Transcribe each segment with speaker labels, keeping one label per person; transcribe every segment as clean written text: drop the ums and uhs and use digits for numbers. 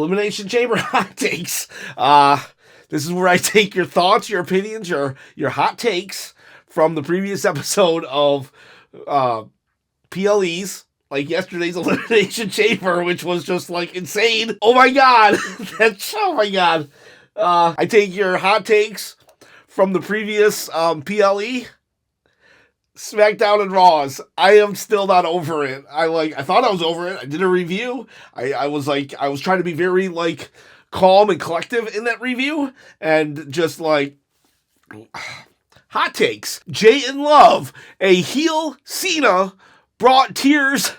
Speaker 1: Elimination Chamber hot takes. This is where I take your thoughts, your opinions, your hot takes from the previous episode of PLEs, like yesterday's Elimination Chamber, which was just like insane. Oh my god. Oh my god. I take your hot takes from the previous PLE, SmackDown and Raws. I am still not over it. I thought I was over it. I did a review. I was trying to be very calm and collective in that review, and just hot takes. Jade in Love, a heel Cena, brought tears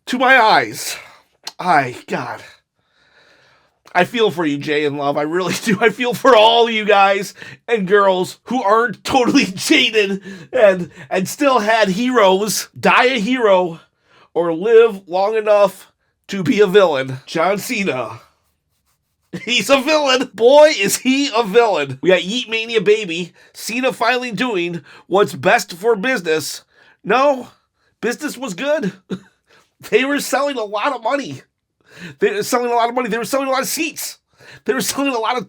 Speaker 1: to my eyes. God. I feel for you, Jay and Love. I really do. I feel for all you guys and girls who aren't totally jaded and still had heroes die a hero or live long enough to be a villain. John Cena. He's a villain. Boy, is he a villain. We got Yeet Mania Baby. Cena finally doing what's best for business. No, business was good. They were selling a lot of money. They were selling a lot of money. They were selling a lot of seats. They were selling a lot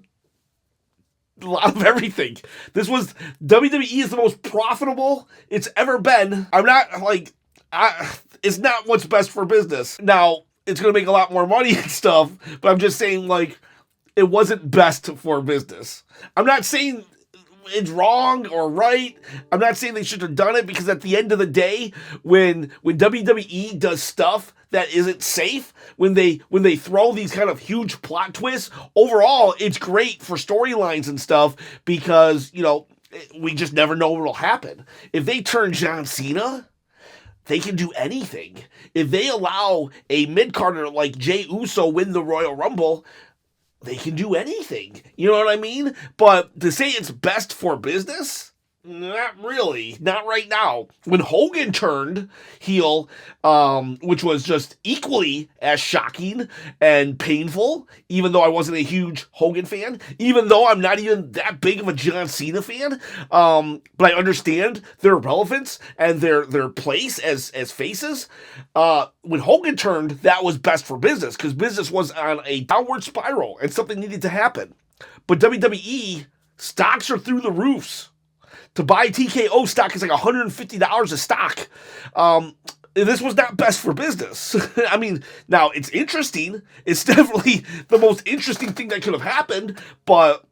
Speaker 1: of everything. This was, WWE is the most profitable it's ever been. I'm not it's not what's best for business. Now, it's going to make a lot more money and stuff, but I'm just saying it wasn't best for business. I'm not saying it's wrong or right. I'm not saying they should have done it, because at the end of the day, when WWE does stuff that isn't safe, when they throw these kind of huge plot twists, overall it's great for storylines and stuff, because we just never know what will happen. If they turn John Cena, they can do anything. If they allow a mid-carder like Jey Uso win the Royal Rumble, they can do anything. You know what I mean? But to say it's best for business, not really. Not right now. When Hogan turned heel, which was just equally as shocking and painful, even though I wasn't a huge Hogan fan, even though I'm not even that big of a John Cena fan, but I understand their relevance and their place as faces. When Hogan turned, that was best for business, because business was on a downward spiral and something needed to happen. But WWE, stocks are through the roofs. To buy TKO stock is like $150 a stock. This was not best for business. I mean, now it's interesting. It's definitely the most interesting thing that could have happened, but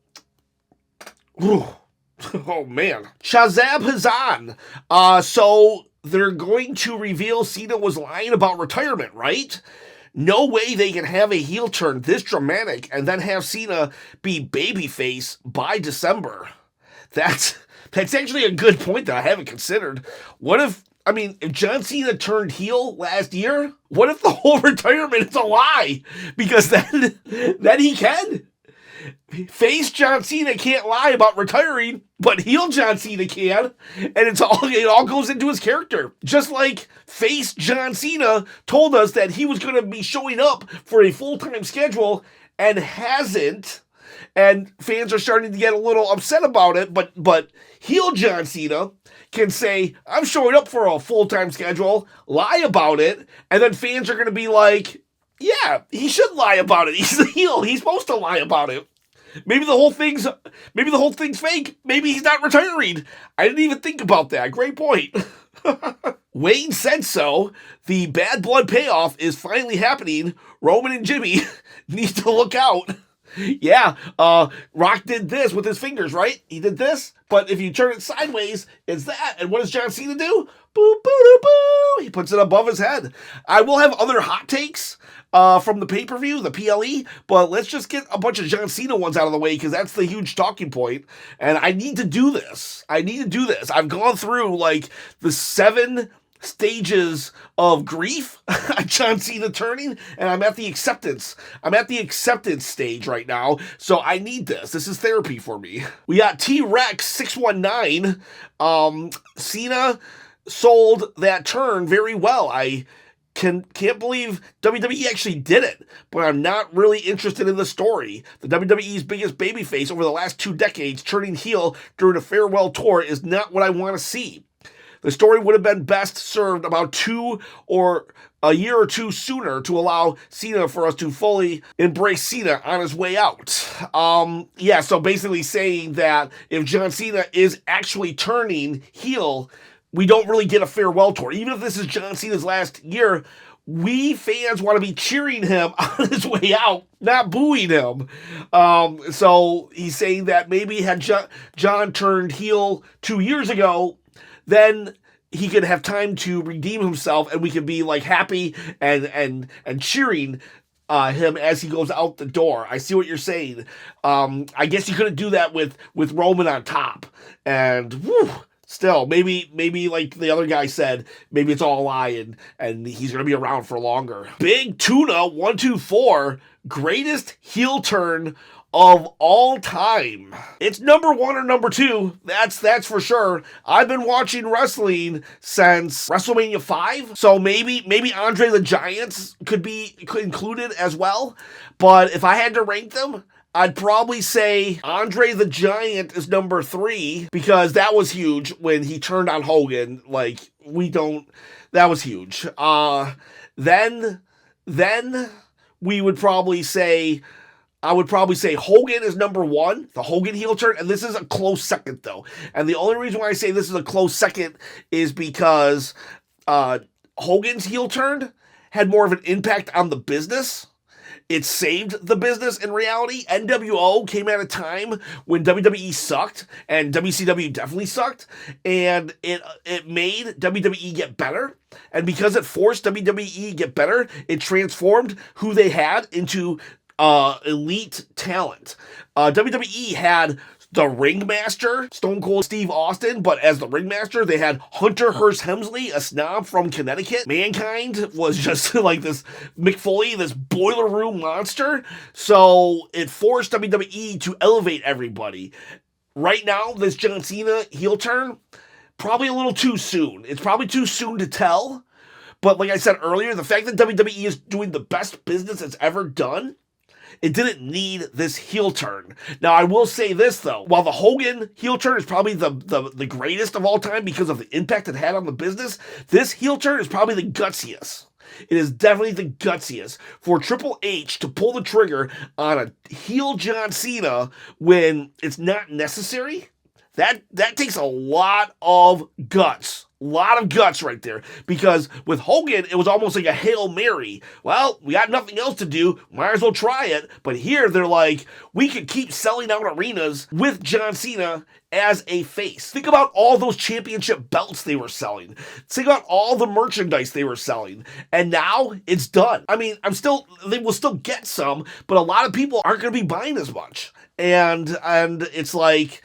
Speaker 1: oh man. Shazam Hazan. So they're going to reveal Cena was lying about retirement, right? No way they can have a heel turn this dramatic and then have Cena be babyface by December. That's actually a good point that I haven't considered. What if John Cena turned heel last year, what if the whole retirement is a lie? Because then he can. Face John Cena can't lie about retiring, but heel John Cena can, and it all goes into his character. Just like face John Cena told us that he was going to be showing up for a full-time schedule and hasn't. And fans are starting to get a little upset about it, but heel John Cena can say, I'm showing up for a full-time schedule, lie about it, and then fans are going to be like, yeah, he should lie about it. He's the heel. He's supposed to lie about it. Maybe the whole thing's fake. Maybe he's not retiring. I didn't even think about that. Great point. Wayne said so. The bad blood payoff is finally happening. Roman and Jimmy need to look out. Yeah, Rock did this with his fingers, right? He did this, but if you turn it sideways, it's that. And what does John Cena do? Boo, boo, boo, boo. He puts it above his head. I will have other hot takes from the pay-per-view, the PLE, but let's just get a bunch of John Cena ones out of the way, because that's the huge talking point, and I need to do this. I've gone through the 7 stages of grief on John Cena turning, and I'm at the acceptance stage right now, so I need this. This is therapy for me. We got T-Rex 619. Cena sold that turn very well. I can't believe WWE actually did it, but I'm not really interested in the story. The WWE's biggest babyface over the last 2 decades turning heel during a farewell tour is not what I want to see. The story would have been best served about 2 or a year or two sooner to allow Cena for us to fully embrace Cena on his way out. So basically saying that if John Cena is actually turning heel, we don't really get a farewell tour. Even if this is John Cena's last year, we fans want to be cheering him on his way out, not booing him. So he's saying that maybe had John turned heel 2 years ago, then he could have time to redeem himself, and we could be like happy and cheering him as he goes out the door. I see what you're saying. I guess you couldn't do that with Roman on top, and whew, still, maybe like the other guy said, maybe it's all a lie and he's going to be around for longer. Big Tuna 124, greatest heel turn of all time. It's number 1 or number 2. That's for sure. I've been watching wrestling since WrestleMania 5, so maybe Andre the Giant could be included as well. But if I had to rank them, I'd probably say Andre the Giant is number 3, because that was huge when he turned on Hogan. That was huge. Then we would probably say, I would probably say Hogan is number 1, the Hogan heel turn, and this is a close second though. And the only reason why I say this is a close second is because Hogan's heel turn had more of an impact on the business. It saved the business in reality. NWO came at a time when WWE sucked, and WCW definitely sucked, and it made WWE get better. And because it forced WWE to get better, it transformed who they had into elite talent. WWE had the Ringmaster, Stone Cold Steve Austin, but as the Ringmaster, they had Hunter Hearst Helmsley, a snob from Connecticut. Mankind was just like this Mick Foley, this boiler room monster. So it forced WWE to elevate everybody. Right now, this John Cena heel turn, probably a little too soon. It's probably too soon to tell. But like I said earlier, the fact that WWE is doing the best business it's ever done, it didn't need this heel turn. Now, I will say this, though. While the Hogan heel turn is probably the greatest of all time because of the impact it had on the business, this heel turn is probably the gutsiest. It is definitely the gutsiest for Triple H to pull the trigger on a heel John Cena when it's not necessary. That takes a lot of guts. A lot of guts right there. Because with Hogan, it was almost like a Hail Mary. Well, we got nothing else to do. Might as well try it. But here, they're like, we could keep selling out arenas with John Cena as a face. Think about all those championship belts they were selling. Think about all the merchandise they were selling. And now, it's done. I mean, they will still get some, but a lot of people aren't going to be buying as much. And it's like,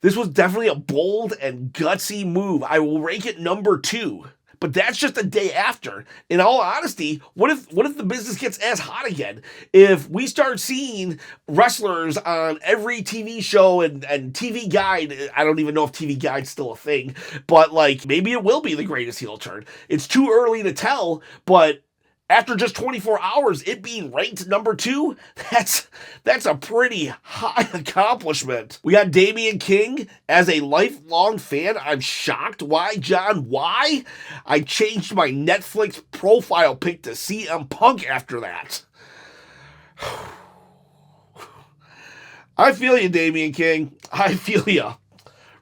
Speaker 1: this was definitely a bold and gutsy move. I will rank it number 2. But that's just the day after. In all honesty, what if the business gets as hot again? If we start seeing wrestlers on every TV show and TV Guide, I don't even know if TV Guide's still a thing, but like maybe it will be the greatest heel turn. It's too early to tell, but after just 24 hours, it being ranked number 2, that's a pretty high accomplishment. We got Damian King. As a lifelong fan, I'm shocked. Why, John? Why? I changed my Netflix profile pic to CM Punk after that. I feel you, Damian King. I feel you.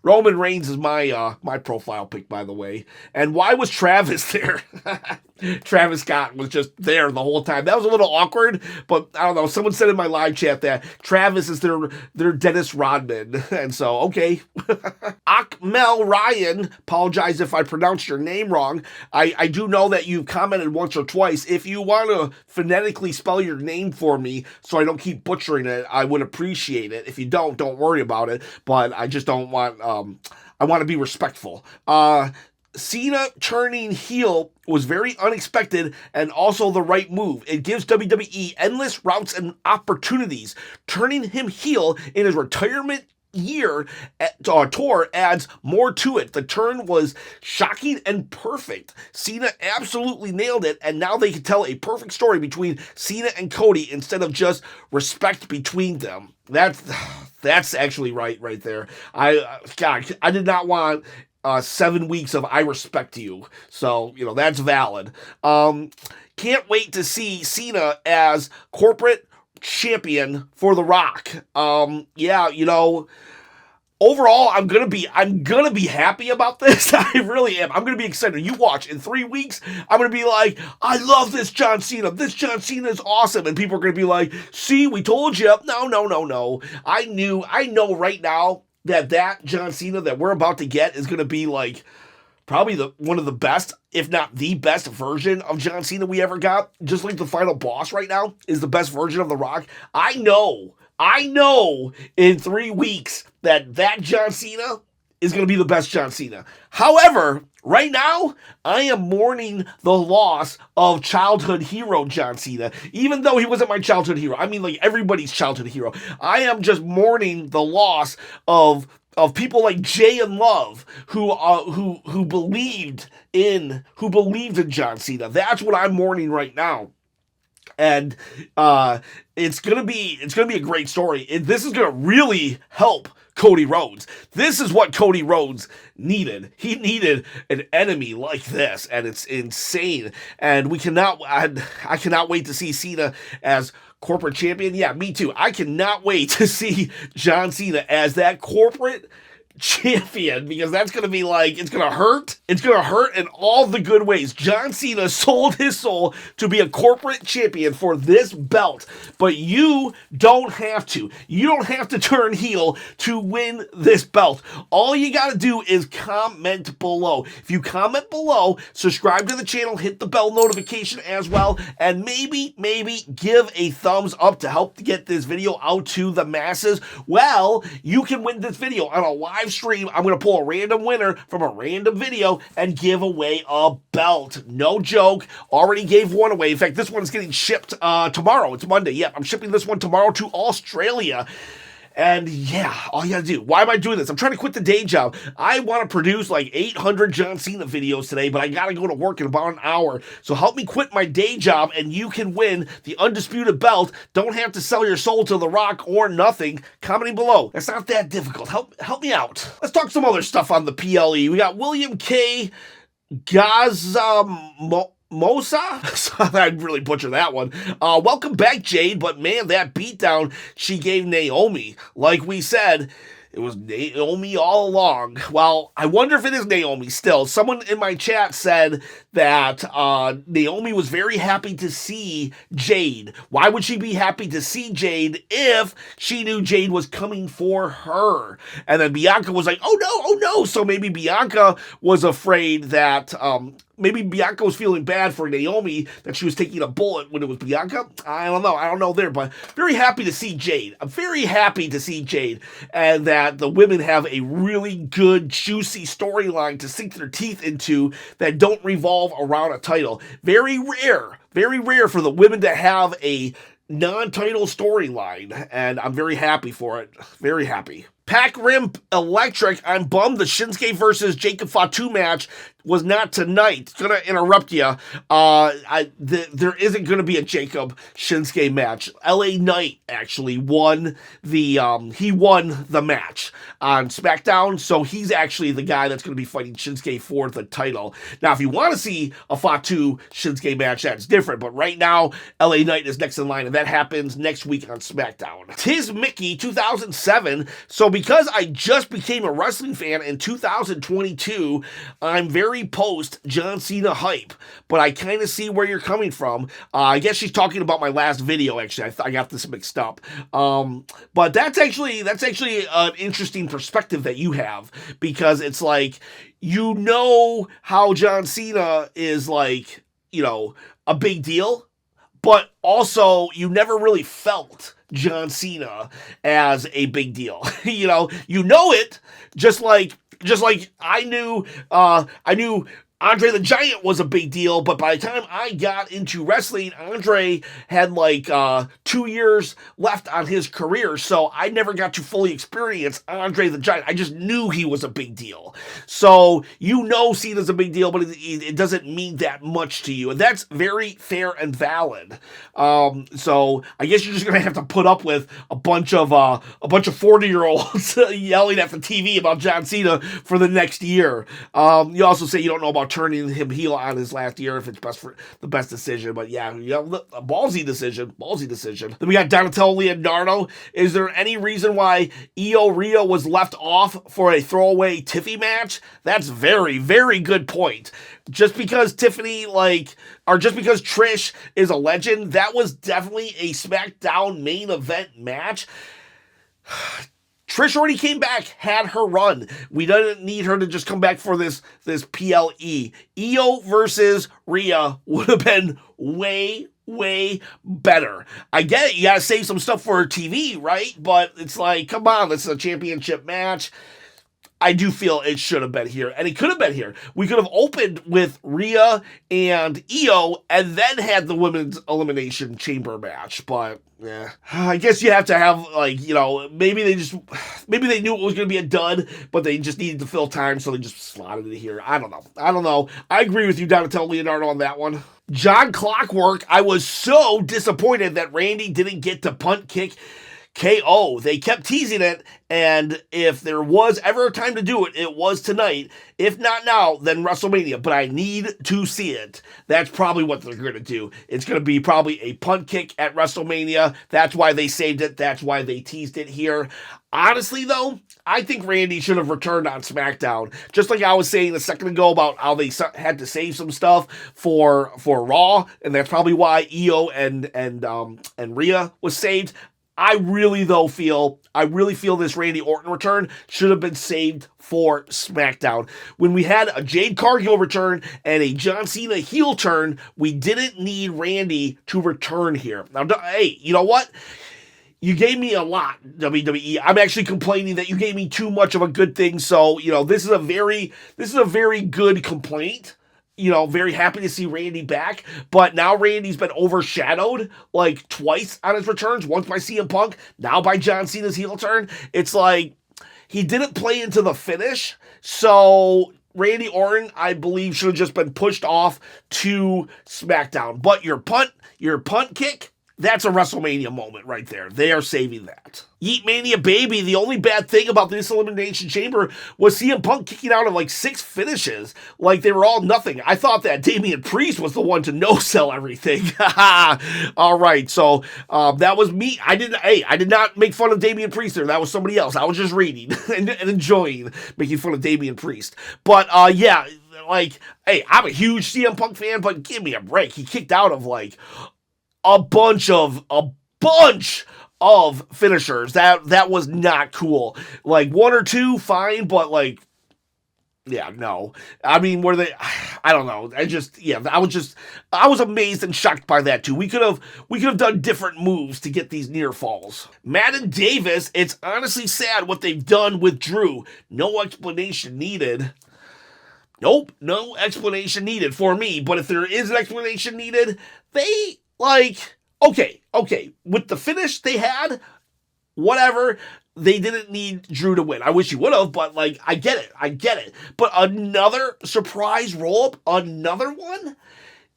Speaker 1: Roman Reigns is my profile pic, by the way. And why was Travis there? Travis Scott was just there the whole time. That was a little awkward, but I don't know. Someone said in my live chat that Travis is their Dennis Rodman. And so, okay. Akmel Ryan, apologize if I pronounced your name wrong. I do know that you've commented once or twice. If you want to phonetically spell your name for me so I don't keep butchering it, I would appreciate it. If you don't worry about it. But I just don't want, I want to be respectful. Cena turning heel was very unexpected and also the right move. It gives WWE endless routes and opportunities. Turning him heel in his retirement year tour adds more to it. The turn was shocking and perfect. Cena absolutely nailed it, and now they can tell a perfect story between Cena and Cody instead of just respect between them. That's actually right there. I did not want 7 weeks of I respect you. So, that's valid. Can't wait to see Cena as corporate champion for The Rock. Overall, I'm gonna be happy about this. I really am. I'm gonna be excited. You watch, in 3 weeks, I'm gonna be like, I love this John Cena. This John Cena is awesome. And people are gonna be like, see, we told you. No. I know right now that John Cena that we're about to get is gonna be like probably one of the best, if not the best version of John Cena we ever got. Just like the final boss right now is the best version of The Rock. I know in 3 weeks that John Cena is going to be the best John Cena. However, right now, I am mourning the loss of childhood hero John Cena. Even though he wasn't my childhood hero. I mean, like, everybody's childhood hero. I am just mourning the loss of people like Jay and Love who believed in John Cena. That's what I'm mourning right now. And it's gonna be a great story. This is gonna really help Cody Rhodes. This is what Cody Rhodes needed. He needed an enemy like this, and it's insane. And I cannot wait to see Cena as corporate champion. Yeah, me too. I cannot wait to see John Cena as that corporate champion, because that's going to be like, it's going to hurt. It's going to hurt in all the good ways. John Cena sold his soul to be a corporate champion for this belt, but you don't have to. You don't have to turn heel to win this belt. All you got to do is comment below. If you comment below, subscribe to the channel, hit the bell notification as well, and maybe give a thumbs up to help get this video out to the masses. Well, you can win this video on a live stream. I'm going to pull a random winner from a random video and give away a belt. No joke. Already gave one away. In fact, this one's getting shipped tomorrow. It's Monday. Yeah, I'm shipping this one tomorrow to Australia. And yeah, all you gotta do. Why am I doing this? I'm trying to quit the day job. I want to produce like 800 John Cena videos today, but I gotta go to work in about an hour. So help me quit my day job, and you can win the undisputed belt. Don't have to sell your soul to The Rock or nothing. Commenting below. It's not that difficult. Help me out. Let's talk some other stuff on the PLE. We got William K. Mosa? I'd really butcher that one. Welcome back, Jade, but man, that beatdown she gave Naomi, like we said, it was Naomi all along. Well, I wonder if it is Naomi still. Someone in my chat said that Naomi was very happy to see Jade. Why would she be happy to see Jade if she knew Jade was coming for her? And then Bianca was like, oh no. So maybe Bianca was afraid that... maybe Bianca was feeling bad for Naomi that she was taking a bullet when it was Bianca. I don't know there, but very happy to see Jade. I'm very happy to see Jade, and that the women have a really good, juicy storyline to sink their teeth into that don't revolve around a title. Very rare for the women to have a non-title storyline, and I'm very happy for it. Very happy. Pac Rim Electric, I'm bummed the Shinsuke versus Jacob Fatu match was not tonight. It's going to interrupt you. There isn't going to be a Jacob Shinsuke match. LA Knight actually won he won the match on SmackDown, so he's actually the guy that's going to be fighting Shinsuke for the title. Now, if you want to see a Fatu Shinsuke match, that's different, but right now, LA Knight is next in line, and that happens next week on SmackDown. Tis Mickey 2007, so because I just became a wrestling fan in 2022, I'm very post John Cena hype, but I kind of see where you're coming from. I guess she's talking about my last video, actually. I got this mixed up. But that's actually an interesting perspective that you have, because it's like, you know how John Cena is like, a big deal, but also you never really felt John Cena as a big deal. You know it, just like I knew Andre the Giant was a big deal, but by the time I got into wrestling, Andre had like 2 years left on his career, so I never got to fully experience Andre the Giant. I just knew he was a big deal. So Cena's a big deal, but it doesn't mean that much to you, and that's very fair and valid. So I guess you're just gonna have to put up with a bunch of 40-year-olds yelling at the TV about John Cena for the next year. You also say you don't know about turning him heel on his last year if it's the best decision, but yeah, a ballsy decision. Then we got Donatello Leonardo. Is there any reason why Rhea was left off for a throwaway Tiffy match? That's very, very good point. Just because just because Trish is a legend, that was definitely a SmackDown main event match. Trish already came back, had her run. We didn't need her to just come back for this PLE. Io versus Rhea would have been way better. I get it, you gotta save some stuff for TV, right? But it's like, come on, this is a championship match. I do feel it should have been here, and it could have been here. We could have opened with Rhea and Io, and then had the women's elimination chamber match, but yeah. I guess you have to have, maybe they knew it was going to be a dud, but they just needed to fill time, so they just slotted it here. I don't know. I agree with you, Donatello Leonardo, on that one. John Clockwork, I was so disappointed that Randy didn't get to punt kick KO. They kept teasing it, and if there was ever a time to do it, it was tonight. If not now, then WrestleMania, but I need to see it. That's probably what they're going to do. It's going to be probably a punt kick at WrestleMania. That's why they saved it. That's why they teased it here. Honestly, though, I think Randy should have returned on SmackDown. Just like I was saying a second ago about how they had to save some stuff for Raw, and that's probably why Io and Rhea was saved. I really feel this Randy Orton return should have been saved for SmackDown. When we had a Jade Cargill return and a John Cena heel turn, we didn't need Randy to return here. Now, hey, you know what? You gave me a lot, WWE. I'm actually complaining that you gave me too much of a good thing. So, this is a very good complaint. Very happy to see Randy back, but now Randy's been overshadowed like twice on his returns, once by CM Punk, now by John Cena's heel turn. It's like he didn't play into the finish, so Randy Orton, I believe, should have just been pushed off to SmackDown. But your punt kick, that's a WrestleMania moment right there. They are saving that. Yeet Mania Baby, the only bad thing about this Elimination Chamber was CM Punk kicking out of like 6 finishes. Like they were all nothing. I thought that Damian Priest was the one to no-sell everything. All right, so that was me. I did not make fun of Damian Priest there. That was somebody else. I was just reading and enjoying making fun of Damian Priest. But yeah, hey, I'm a huge CM Punk fan, but give me a break. He kicked out of like a bunch of finishers. That was not cool. Like 1 or 2, fine, but yeah, no. I mean, were they? I don't know. I was amazed and shocked by that too. We could have done different moves to get these near falls. Madden Davis, it's honestly sad what they've done with Drew. No explanation needed. Nope, no explanation needed for me. But if there is an explanation needed, they okay, with the finish they had, whatever, they didn't need Drew to win. I wish he would have, but I get it. But another surprise roll-up, another one?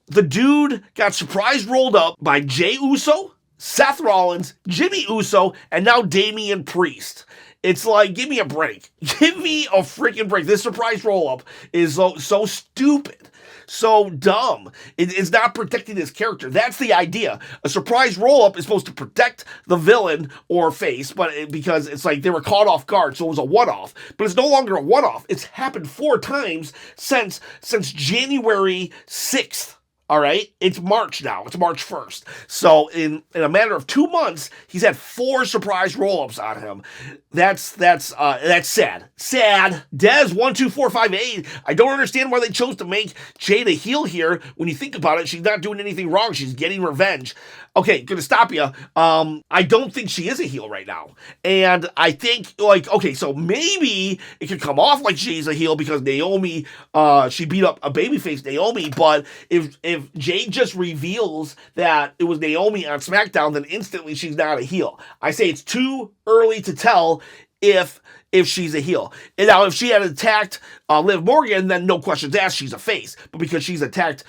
Speaker 1: The dude got surprise rolled up by Jey Uso, Seth Rollins, Jimmy Uso, and now Damian Priest. It's like, give me a break. Give me a freaking break. This surprise roll-up is so stupid. So dumb. It's not protecting his character. That's the idea. A surprise roll-up is supposed to protect the villain or face, but because it's like they were caught off guard, so it was a one-off. But it's no longer a one-off. It's happened 4 times since January 6th All right, it's March now. It's March 1st. So in a matter of 2 months, he's had 4 surprise roll-ups on him. That's sad. Sad. Dez 12458. I don't understand why they chose to make Jade a heel here. When you think about it, she's not doing anything wrong. She's getting revenge. Okay, gonna stop you. I don't think she is a heel right now. And I think, okay, so maybe it could come off like she's a heel because Naomi, she beat up a babyface Naomi, but if Jade just reveals that it was Naomi on SmackDown, then instantly she's not a heel. I say it's too early to tell if she's a heel. And now, if she had attacked Liv Morgan, then no questions asked, she's a face. But because she's attacked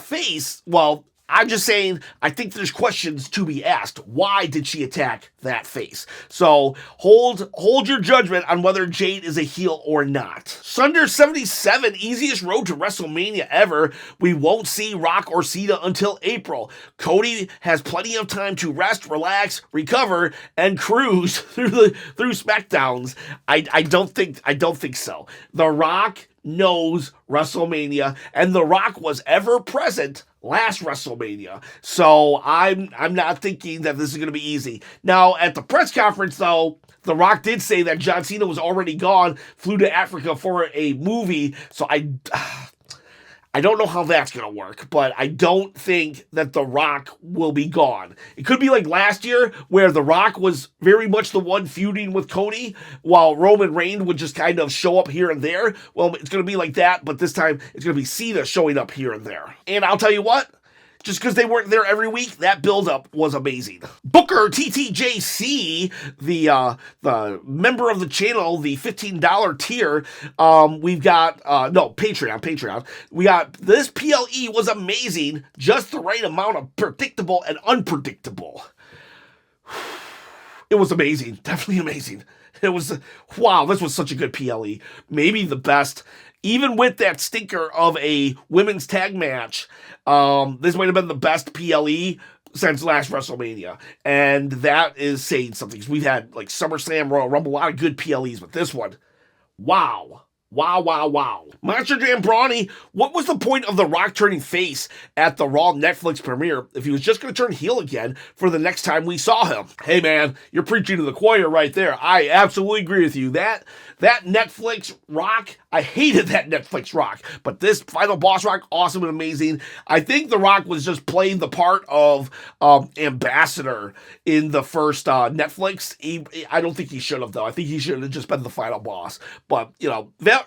Speaker 1: face, well, I'm just saying, I think there's questions to be asked. Why did she attack that face? So hold your judgment on whether Jade is a heel or not. Sunder 77, easiest road to WrestleMania ever. We won't see Rock or Cena until April. Cody has plenty of time to rest, relax, recover, and cruise through SmackDowns. I don't think so. The Rock knows WrestleMania, and The Rock was ever present last WrestleMania. So I'm not thinking that this is going to be easy. Now, at the press conference, though, The Rock did say that John Cena was already gone, flew to Africa for a movie. So I don't know how that's going to work, but I don't think that The Rock will be gone. It could be like last year where The Rock was very much the one feuding with Cody while Roman Reigns would just kind of show up here and there. Well, it's going to be like that, but this time it's going to be Cena showing up here and there. And I'll tell you what, just because they weren't there every week, that build-up was amazing. Booker TTJC, the member of the channel, the $15 tier, we've got, Patreon. We got, this PLE was amazing, just the right amount of predictable and unpredictable. It was amazing, definitely amazing. It was, wow, this was such a good PLE. Maybe the best. Even with that stinker of a women's tag match, this might have been the best PLE since last WrestleMania. And that is saying something. We've had like SummerSlam, Royal Rumble, a lot of good PLEs, but this one, wow. Wow. Monster Jam Brawny, what was the point of The Rock turning face at the Raw Netflix premiere if he was just going to turn heel again for the next time we saw him? Hey man, you're preaching to the choir right there. I absolutely agree with you. That Netflix Rock, I hated that Netflix Rock, but this final boss Rock, awesome and amazing. I think The Rock was just playing the part of ambassador in the first Netflix. I don't think he should have, though. I think he should have just been the final boss. But,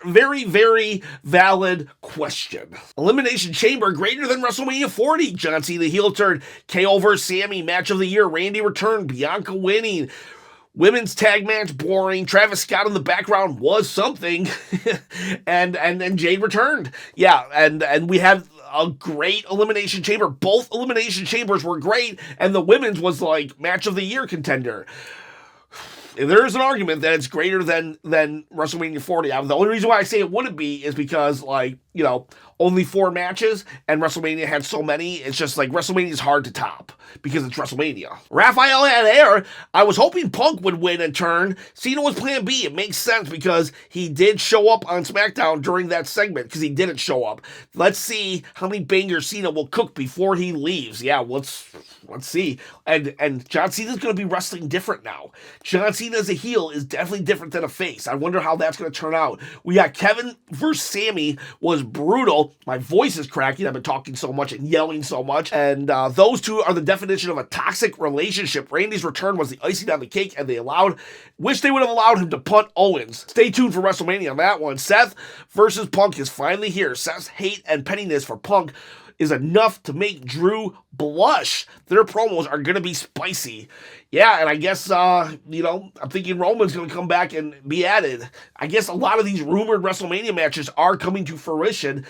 Speaker 1: very, very valid question. Elimination Chamber greater than WrestleMania 40. John Cena heel turn. KO vs. Sammy, match of the year. Randy returned. Bianca winning. Women's tag match, boring. Travis Scott in the background was something. and then Jade returned. Yeah, and we had a great Elimination Chamber. Both Elimination Chambers were great, and the women's was like match of the year contender. There is an argument that it's greater than WrestleMania 40. The only reason why I say it wouldn't be is because, only 4 matches, and WrestleMania had so many. It's just like WrestleMania is hard to top because it's WrestleMania. Raphael had air. I was hoping Punk would win and turn. Cena was plan B. It makes sense because he did show up on SmackDown during that segment because he didn't show up. Let's see how many bangers Cena will cook before he leaves. Yeah, let's see. And John Cena's going to be wrestling different now. John Cena as a heel is definitely different than a face. I wonder how that's going to turn out. We got Kevin versus Sammy was brutal. My voice is cracking. I've been talking so much and yelling so much. And those two are the definition of a toxic relationship. Randy's return was the icing on the cake, and wish they would have allowed him to punt Owens. Stay tuned for WrestleMania on that one. Seth versus Punk is finally here. Seth's hate and pettiness for Punk is enough to make Drew blush. Their promos are going to be spicy. Yeah, and I guess, I'm thinking Roman's going to come back and be added. I guess a lot of these rumored WrestleMania matches are coming to fruition.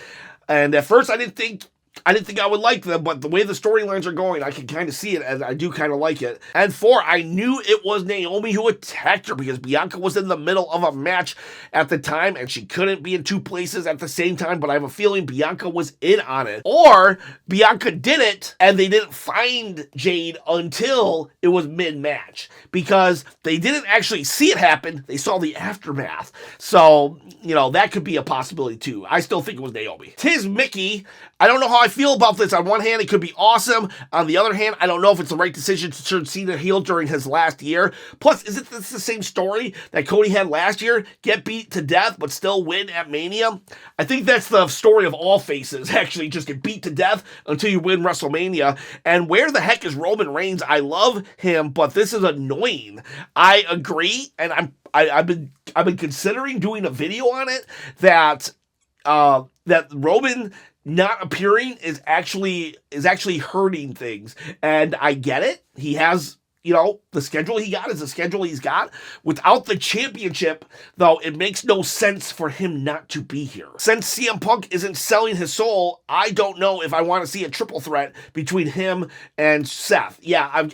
Speaker 1: And at first I didn't think I would like them, but the way the storylines are going, I can kind of see it, and I do kind of like it. And 4, I knew it was Naomi who attacked her because Bianca was in the middle of a match at the time, and she couldn't be in 2 places at the same time, but I have a feeling Bianca was in on it. Or Bianca did it, and they didn't find Jade until it was mid-match because they didn't actually see it happen. They saw the aftermath. So, that could be a possibility too. I still think it was Naomi. Tis Mickey. I don't know how I feel about this. On one hand, it could be awesome. On the other hand, I don't know if it's the right decision to turn Cena heel during his last year. Plus, isn't this the same story that Cody had last year? Get beat to death, but still win at Mania? I think that's the story of all faces, actually. Just get beat to death until you win WrestleMania. And where the heck is Roman Reigns? I love him, but this is annoying. I agree, and I've been considering doing a video on it that Roman not appearing is actually hurting things. And I get it. He has, the schedule he got is the schedule he's got. Without the championship, though, it makes no sense for him not to be here. Since CM Punk isn't selling his soul, I don't know if I want to see a triple threat between him and Seth. Yeah,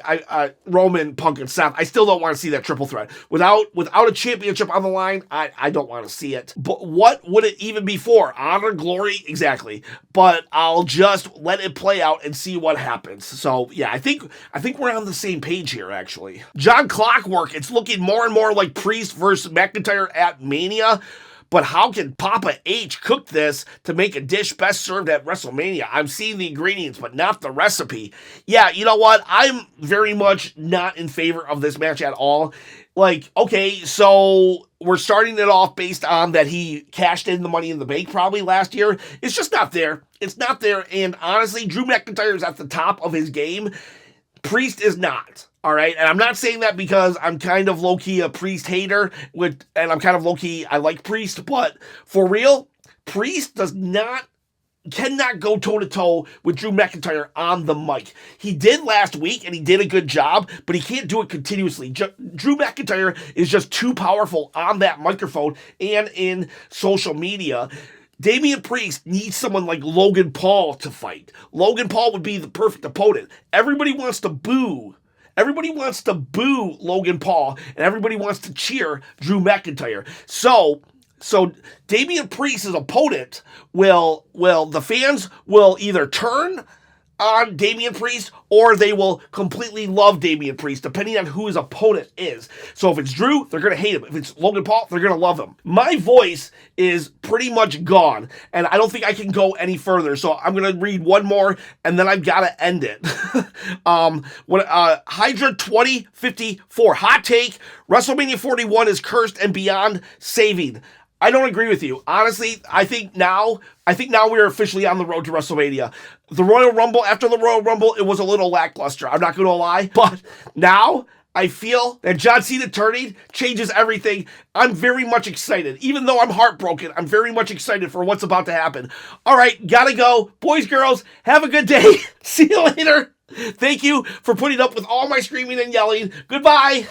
Speaker 1: Roman, Punk, and Seth. I still don't want to see that triple threat. Without a championship on the line, I don't want to see it. But what would it even be for? Honor, glory? Exactly. But I'll just let it play out and see what happens. So, yeah, I think we're on the same page here, actually. John Clockwork, it's looking more and more like Priest versus McIntyre at Mania. But how can Papa H cook this to make a dish best served at WrestleMania? I'm seeing the ingredients, but not the recipe. Yeah, you know what? I'm very much not in favor of this match at all. Like, okay, so we're starting it off based on that he cashed in the Money in the Bank probably last year. It's just not there. It's not there. And honestly, Drew McIntyre is at the top of his game. Priest is not. All right, and I'm not saying that because I'm kind of low-key a Priest hater, and I'm kind of low-key, I like Priest, but for real, Priest cannot go toe-to-toe with Drew McIntyre on the mic. He did last week, and he did a good job, but he can't do it continuously. Drew McIntyre is just too powerful on that microphone and in social media. Damian Priest needs someone like Logan Paul to fight. Logan Paul would be the perfect opponent. Everybody wants to boo Logan Paul, and everybody wants to cheer Drew McIntyre. So Damian Priest's opponent the fans will either turn on Damian Priest or they will completely love Damian Priest, depending on who his opponent is. So if it's Drew, they're going to hate him. If it's Logan Paul, they're going to love him. My voice is pretty much gone, and I don't think I can go any further. So I'm going to read one more, and then I've got to end it. Hydra 2054, hot take, WrestleMania 41 is cursed and beyond saving. I don't agree with you. Honestly, I think now we're officially on the road to WrestleMania. The Royal Rumble, after the Royal Rumble, it was a little lackluster. I'm not going to lie. But now I feel that John Cena turning changes everything. I'm very much excited. Even though I'm heartbroken, I'm very much excited for what's about to happen. All right, gotta go. Boys, girls, have a good day. See you later. Thank you for putting up with all my screaming and yelling. Goodbye.